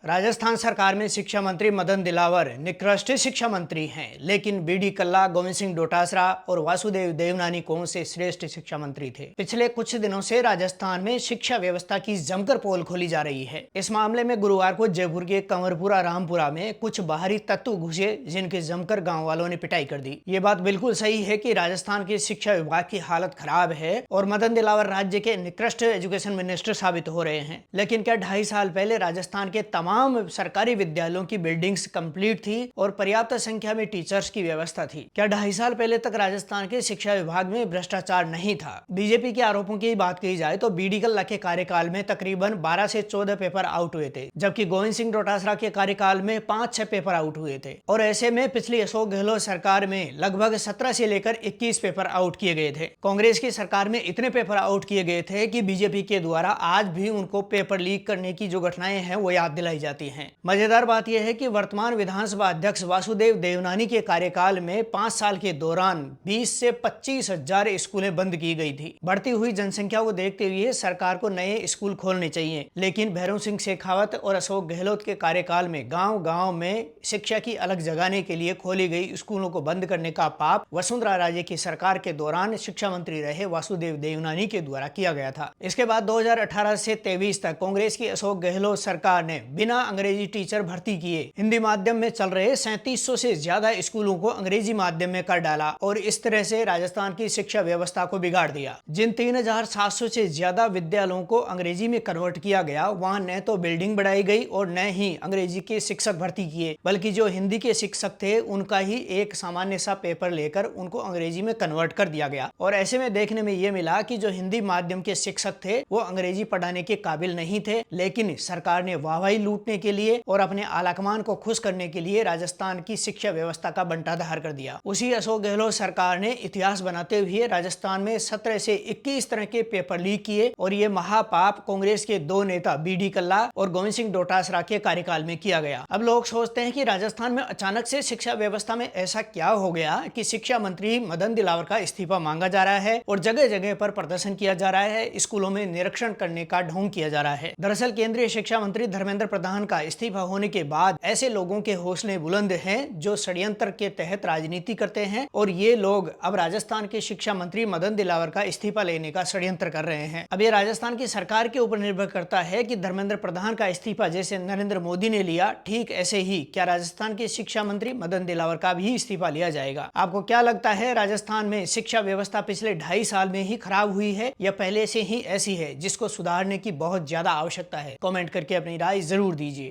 राजस्थान सरकार में शिक्षा मंत्री मदन दिलावर निकृष्ट शिक्षा मंत्री हैं, लेकिन बीडी कल्ला, गोविंद सिंह डोटासरा और वासुदेव देवनानी कौन से श्रेष्ठ शिक्षा मंत्री थे। पिछले कुछ दिनों से राजस्थान में शिक्षा व्यवस्था की जमकर पोल खोली जा रही है। इस मामले में गुरुवार को जयपुर के कंवरपुरा रामपुरा में कुछ बाहरी तत्व घुसे, जिनके जमकर गाँव वालों ने पिटाई कर दी। ये बात बिल्कुल सही है कि राजस्थान के शिक्षा विभाग की हालत खराब है और मदन दिलावर राज्य के निकृष्ट एजुकेशन मिनिस्टर साबित हो रहे हैं। लेकिन क्या 2.5 साल पहले राजस्थान के तमाम सरकारी विद्यालयों की बिल्डिंग्स कंप्लीट थी और पर्याप्त संख्या में टीचर्स की व्यवस्था थी? क्या 2.5 साल पहले तक राजस्थान के शिक्षा विभाग में भ्रष्टाचार नहीं था? बीजेपी के आरोपों की बात की जाए तो बीडी कल्ला के कार्यकाल में तकरीबन 12 से 14 पेपर आउट हुए थे, जबकि गोविंद सिंह डोटासरा के कार्यकाल में 5-6 पेपर आउट हुए थे। और ऐसे में पिछली अशोक गहलोत सरकार में लगभग 17 से लेकर 21 पेपर आउट किए गए थे। कांग्रेस की सरकार में इतने पेपर आउट किए गए थे कि बीजेपी के द्वारा आज भी उनको पेपर लीक करने की जो घटनाएं हैं वो याद दिलाई जाती हैं। मजेदार बात यह है कि वर्तमान विधानसभा अध्यक्ष वासुदेव देवनानी के कार्यकाल में 5 साल के दौरान 20 से 25 हजार स्कूलें बंद की गई थी। बढ़ती हुई जनसंख्या को देखते हुए सरकार को नए स्कूल खोलने चाहिए, लेकिन भैरव सिंह शेखावत और अशोक गहलोत के कार्यकाल में गांव-गांव में शिक्षा की अलग जगाने के लिए खोली गई स्कूलों को बंद करने का पाप वसुंधरा राजे की सरकार के दौरान शिक्षा मंत्री रहे वासुदेव देवनानी के द्वारा किया गया था। इसके बाद 2018 से 23 तक कांग्रेस की अशोक गहलोत सरकार ने बिना अंग्रेजी टीचर भर्ती किए हिंदी माध्यम में चल रहे 3700 से ज्यादा स्कूलों को अंग्रेजी माध्यम में कर डाला और इस तरह से राजस्थान की शिक्षा व्यवस्था को बिगाड़ दिया। जिन 3700 से ज्यादा विद्यालयों को अंग्रेजी में कन्वर्ट किया गया, वहां न तो बिल्डिंग बढ़ाई गई और न ही अंग्रेजी के शिक्षक भर्ती किए, बल्कि जो हिंदी के शिक्षक थे उनका ही एक सामान्य सा पेपर लेकर उनको अंग्रेजी में कन्वर्ट कर दिया गया। और ऐसे में देखने में ये मिला कि जो हिंदी माध्यम के शिक्षक थे वो अंग्रेजी पढ़ाने के काबिल नहीं थे, लेकिन सरकार ने वाहवाही लूटने के लिए और अपने आलाकमान को खुश करने के लिए राजस्थान की शिक्षा व्यवस्था का बंटाधार कर दिया। उसी अशोक गहलोत सरकार ने इतिहास बनाते हुए राजस्थान में 17 से 21 तरह के पेपर लीक किए और ये महापाप कांग्रेस के 2 नेता बीडी कल्ला और गोविंद सिंह डोटासरा के कार्यकाल में किया गया। अब लोग सोचते हैं कि राजस्थान में अचानक से शिक्षा व्यवस्था में ऐसा क्या हो गया कि शिक्षा मंत्री मदन दिलावर का इस्तीफा मांगा जा रहा है और जगह जगह पर प्रदर्शन किया जा रहा है, स्कूलों में निरीक्षण करने का ढोंग किया जा रहा है। दरअसल केंद्रीय शिक्षा मंत्री धर्मेंद्र प्रधान का इस्तीफा होने के बाद ऐसे लोगों के हौसले बुलंद हैं जो षड्यंत्र के तहत राजनीति करते हैं और ये लोग अब राजस्थान के शिक्षा मंत्री मदन दिलावर का इस्तीफा लेने का षड्यंत्र कर रहे हैं। अब ये राजस्थान की सरकार के ऊपर निर्भर करता है कि धर्मेंद्र प्रधान का इस्तीफा जैसे नरेंद्र मोदी ने लिया, ठीक ऐसे ही क्या राजस्थान के शिक्षा मंत्री मदन दिलावर का भी इस्तीफा लिया जाएगा? आपको क्या लगता है, राजस्थान में शिक्षा व्यवस्था पिछले 2.5 साल में ही खराब हुई है या पहले से ही ऐसी है जिसको सुधारने की बहुत ज्यादा आवश्यकता है? कमेंट करके अपनी राय जरूर दीजिए।